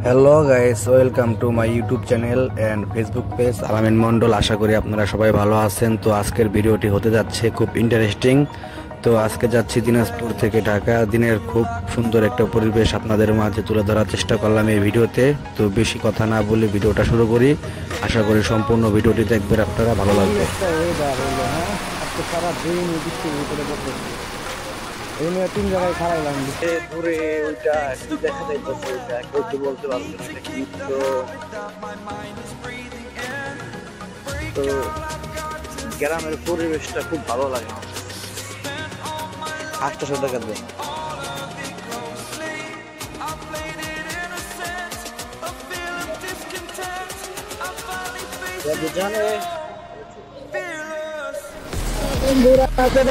Hello guys, welcome to my YouTube channel and Facebook page আলামিন মন্ডল। আশা করি আপনারা সবাই ভালো আছেন। তো আজকের ভিডিওটি হতে যাচ্ছে খুব ইন্টারেস্টিং। তো আজকে যাচ্ছি দিনাজপুর থেকে ঢাকা। দিনের খুব সুন্দর একটা পরিবেশ আপনাদের মাঝে তুলে ধরার চেষ্টা করলাম এই ভিডিওতে। তো বেশি কথা না বলে ভিডিওটা শুরু করি। আশা করি সম্পূর্ণ ভিডিওটি দেখবেন, আপনারা ভালো লাগবে। এই নিয়ে 3 জায়গায় খারাইলাম, দূরে ওইটা দেখা যাইতেছে, ওইটা কেউ কি বলতে পারছে না এটা কি। তো গ্রামের পরিবেশটা খুব ভালো লাগে। 800 টাকা দেয়।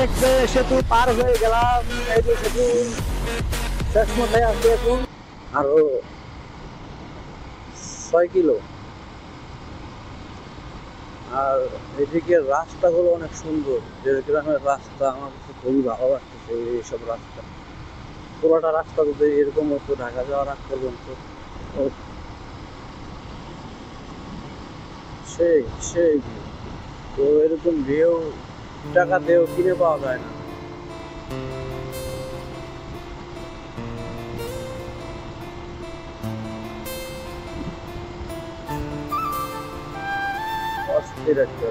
দেখতে সেতু পার হয়ে গেলাম। এই যে সেতু শেষ মাথায় আসছে এখন, আরো 6 কিলো। আর এদিকে রাস্তাগুলো অনেক সুন্দর। যে গ্রামের রাস্তা আমার কাছে খুবই ভালো লাগতেছে। এইসব রাস্তা, পুরোটা রাস্তা যদি এরকম হতো ঢাকা যাওয়ার আগ পর্যন্ত, সেই সেই তো এরকম ভিউ টাকা দিয়েও কিনে পাওয়া যায় না। অস্থির একটা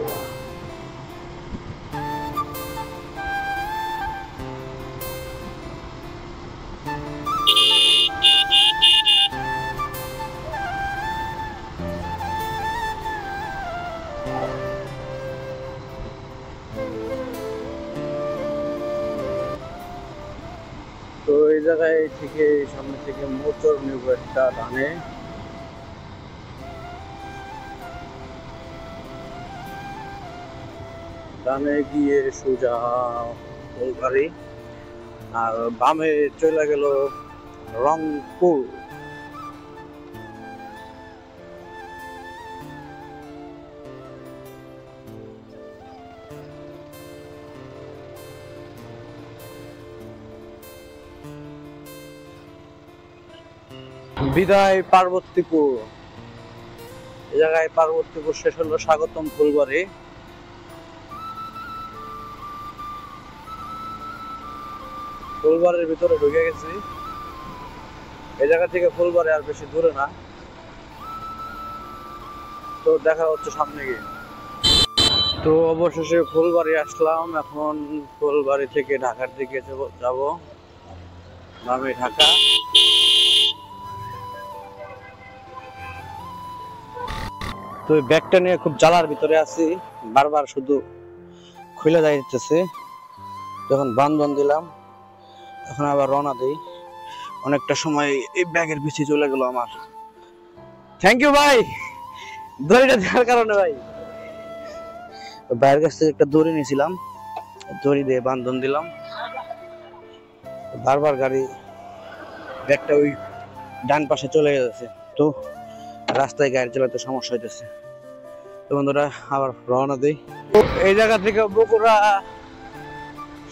তো এই জায়গায় থেকে সামনে থেকে মোটর নেব একটা ডানে গিয়ে সোজা ফুলবাড়ি, আর বামে চলে গেল রংপুর। বিদায় পার্বতীপুর। এই জায়গায় পার্বতীপুর শেষ হলো স্বাগতম ফুলবাড়ি। ফুলবাড়ির ভিতরে ঢুকে গেছি। এই জায়গা থেকে ফুলবাড়ি আর বেশি দূরে না। তো দেখা হচ্ছে সামনে গিয়ে। তো অবশেষে ফুলবাড়ি আসলাম। এখন ফুলবাড়ি থেকে ঢাকার দিকে যাব। নামে ঢাকা। তো ব্যাগটা নিয়ে খুব জ্বালার ভিতরে আছি, বারবার শুধু খুলে যাইতেছে। যখন বান্ধন দিলাম, এখন আবার রওনা দেই। অনেকটা সময় এই ব্যাগের পিছিয়ে চলে গেল আমার। থ্যাংক ইউ ভাই, দড়িটা দেওয়ার কারণে। ভাই ভাইয়ের কাছ থেকে একটা দড়ি নিয়েছিলাম, দড়ি দিয়ে বান্ধন দিলাম। বারবার গাড়ি ব্যাগটা ওই ডান পাশে চলে গেছে, তো রাস্তায় গাড়ি চালাতে সমস্যা হইতেছে। তো বন্ধুরা আবার রওনা দেই। এই জায়গা থেকে বগুড়া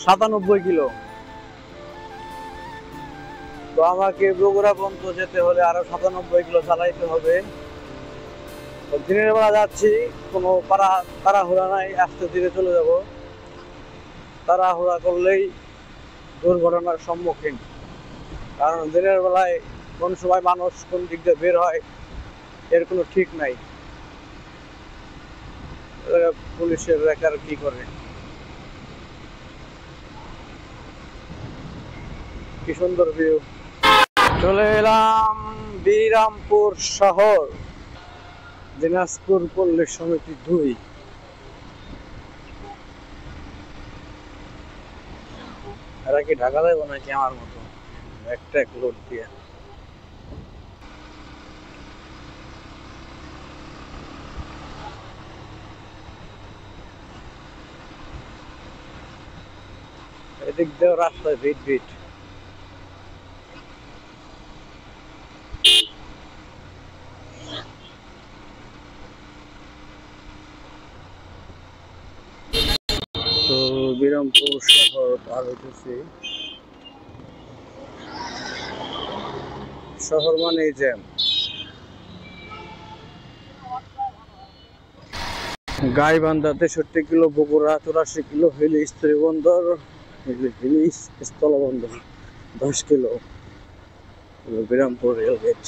97 কিলো। তো আমাকে বগুড়া পর্যন্ত যেতে হলে আরো 97 কিলো চালাইতে হবে। দিনের বেলা যাচ্ছি, কোনো তাড়াহুড়া নাই, আস্তে ধীরে চলে যাব। তাড়াহুড়া করলেই দুর্ঘটনার সম্মুখীন। কারণ দিনের বেলায় কোন সময় মানুষ কোন দিক দিয়ে বের হয় এর কোনো ঠিক নাই। পুলিশের রেকার কি করে, কি সুন্দর ভিউ। চলে এলাম বিরামপুর শহর, দিনাজপুর পল্লী সমিতি 2। এরা কি ঢাকা যাবো নাকি আমার মতো একটা লোড দিয়ে? এদিক দিয়েও রাস্তায় ভিড় ভিড়। তো বিরামপুর শহর পার হইতেছি। শহর মানেই jam. Gaibandha 63 kilo, Bogura 84 kilo, Hili স্থল বন্দর, হিলি স্থল বন্দর 10 কিলো, বিরামপুর রেলগেট।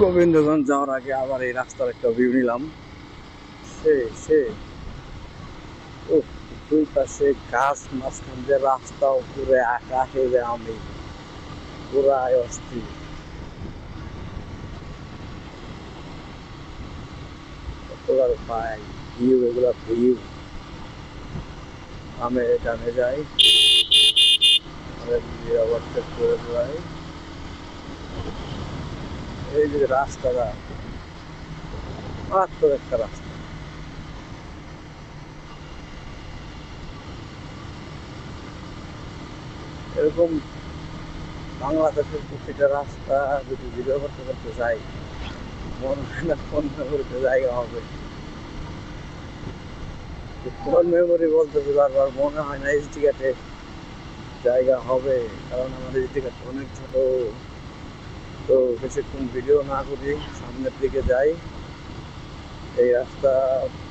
গোবিন্দগঞ্জ যাওয়ার আগে আবার এই রাস্তার একটা ভিউ নিলাম। সে দুই পাশে গাছ, মাঝখান দিয়ে রাস্তা, উপরে আকাশে যে আমি পুরাই অস্থির। কতবার পাই ভিউ, এগুলা ভিউ। আমি ডানে যাই, ওভারটেক করে যাই। এই যে রাস্তাটা, মারাত্মক একটা রাস্তা। এরকম বাংলাদেশের প্রতিটা রাস্তা যদি ভিডিও করতে করতে যাই, মনে হয় না কোন মেমোরিতে জায়গা হবে। কোন মেমোরি বলতেছি বারবার, মনে হয় না এইচডি কার্ডে জায়গা হবে, কারণ আমার এইচডি কার্ড অনেক ছোট। তো বেশিক্ষণ ভিডিও না করি, সামনের দিকে যাই। এই রাস্তা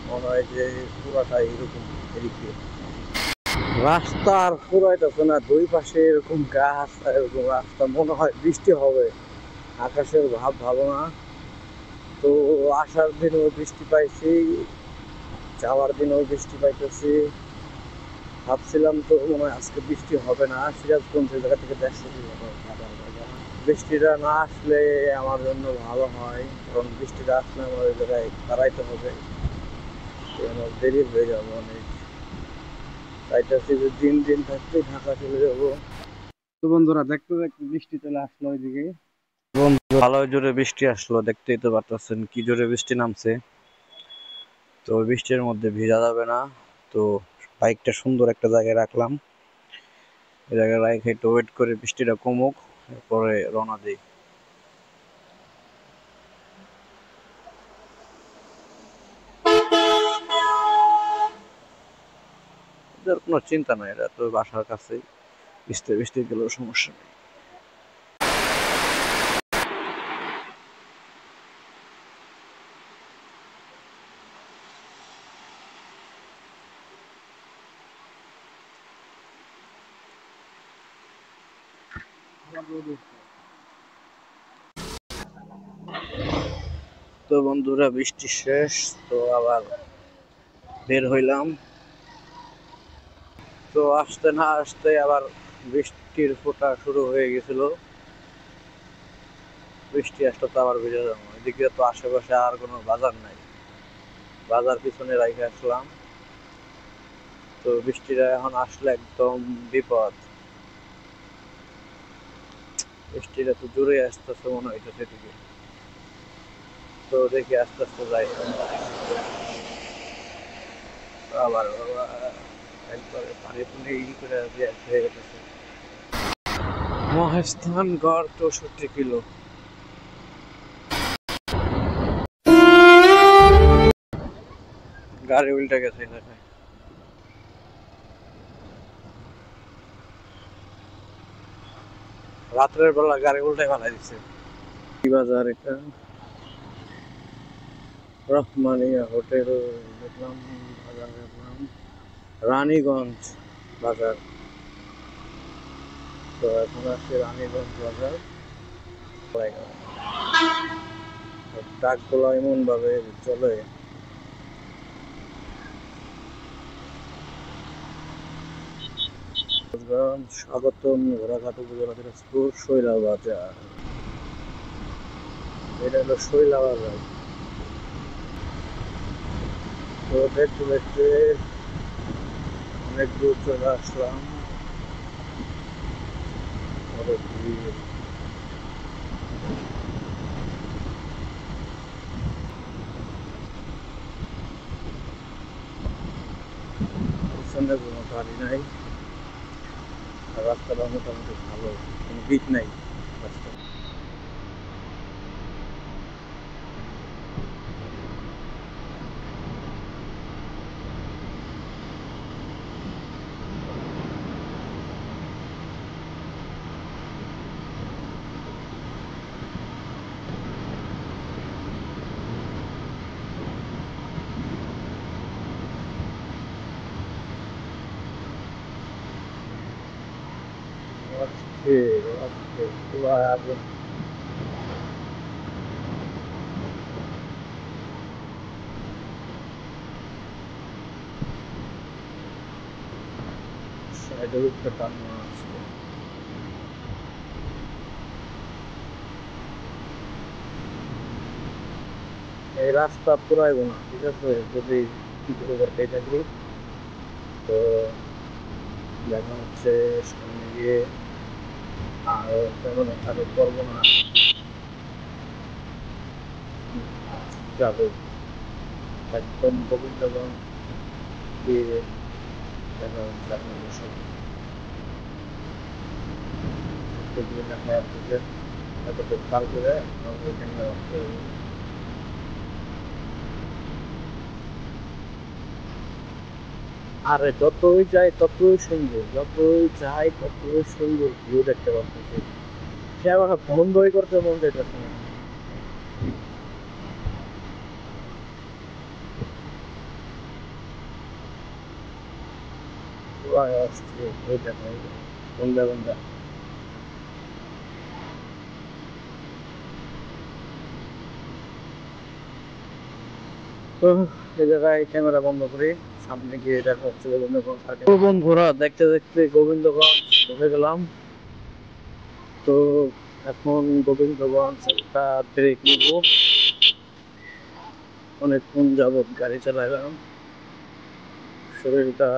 মনে হয় যে পুরাটাই এরকম এদিকে রাস্তার পুরাইতেছে না, দুই পাশে এরকম গাছ আর এরকম রাস্তা। মনে হয় বৃষ্টি হবে, আকাশের ভাব ভালো না। তো আসার দিনও বৃষ্টি পাইছি, যাওয়ার দিনও বৃষ্টি পাইতেছি। ভাবছিলাম তো মনে হয় আজকে বৃষ্টি হবে না, সিরাজগঞ্জ জায়গা থেকে দেখছি বৃষ্টিটা না আসলে আমার জন্য ভালো হয়, কারণ বৃষ্টিটা আসলে আমার ওই জায়গায় দাঁড়াইতে হবে, দেরি হয়ে যাবে অনেক। চাইতেছি যে দিন দিন থাকতে ঢাকা চলে যাবো। তো বন্ধুরা, দেখতে দেখতে বৃষ্টি চলে আসলো ওইদিকে। ভালো জোরে বৃষ্টি আসলো, দেখতেই তো পারতেছেন কি জোরে বৃষ্টি নামছে। তো বৃষ্টির মধ্যে ভিজা যাবে না, তো বাইকটা সুন্দর একটা জায়গায় রাখলাম। এই জায়গায় রাইখে একটু ওয়েট করে বৃষ্টিটা কমুক, এরপরে রওনা দিই। এটার কোনো চিন্তা নাই, এটা তো বাসার কাছেই, বৃষ্টি বৃষ্টি গেলেও সমস্যা নেই। তো বন্ধুরা, বৃষ্টি শেষ, তো আবার বের হইলাম। তো আসতে না আসতে আবার বৃষ্টির ফোঁটা শুরু হয়ে গেছিল। বৃষ্টি আসলে তো আবার ভিজে যাবো। এদিকে তো আশেপাশে আর কোনো বাজার নাই, বাজার পিছনে রাখে আসলাম। তো বৃষ্টিটা এখন আসলে একদম বিপদ। বৃষ্টিটা তো জোরে আসতেছে মনে হইতেছে এদিকে। তো দেখি আস্তে আস্তে যাই। আবার একবারে পানি পুনি করে হয়ে গেছে। মহেস্থানগড় 64 কিলো। গাড়ি উল্টে গেছে এলাকায়। রাত্রের বেলা গাড়ি উল্টে ফেলাই দিচ্ছে। কি বাজার এটা? রহমানিয়া হোটেল দেখলাম, বাজার দেখলাম, রানীগঞ্জ বাজার। তো এখন আসছে রানীগঞ্জ বাজার। ট্রাকগুলো এমন ভাবে চলে। স্বাগতম ঘোড়াঘাট উপজেলা দিনাজপুর, শৈলা বাজার। এটা হলো শৈলা বাজার। তো দেখতে দেখতে অনেক দূর চলে আসলাম। অনেক ভিড়। পিছনে কোনো গাড়ি নাই, রাস্তাটা মোটামুটি ভালো, কোনো ভিড় নাই রাস্তা। এই রাস্তা পুরাইব না, ঠিক আছে? যদি কিছু করতে থাকি তো দেখা হচ্ছে সামনে গিয়ে আর তেমন কাজে করবো না, যাবো একদম গোবিন্দগঞ্জ দিয়ে দেখা হচ্ছে আপনাদের সাথে দেখা যাচ্ছে এতটুকু কাল করে এখানে আরে যতই যাই ততই সুন্দর, যতই যাই ততই সুন্দর ভিউ দেখতে পাচ্ছি। সে আমার বন্ধই করতে মন চাইতেছে না। আসছে ওই দেখা গন্ধা গন্ধা। তো এই জায়গায় ক্যামেরা বন্ধ করি, সামনে গিয়ে দেখা হচ্ছে গোবিন্দগঞ্জ। তো বন্ধুরা দেখতে দেখতে গোবিন্দগঞ্জ ঢুকে গেলাম। তো এখন গোবিন্দগঞ্জ একটা ব্রেক নিব, অনেকক্ষণ যাবত গাড়ি চালাইলাম, শরীরটা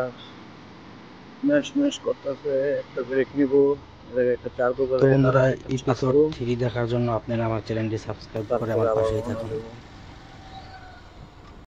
ম্যাশ ম্যাশ করতেছে। একটা ব্রেক নিব, একটা চার্জ তো করে বন্ধুরা, এপিসোড 3 দেখার জন্য আপনারা আমার চ্যানেলটি সাবস্ক্রাইব করে তারপরে আমার আবার পাশেই রওনা থাকুন। দেবো।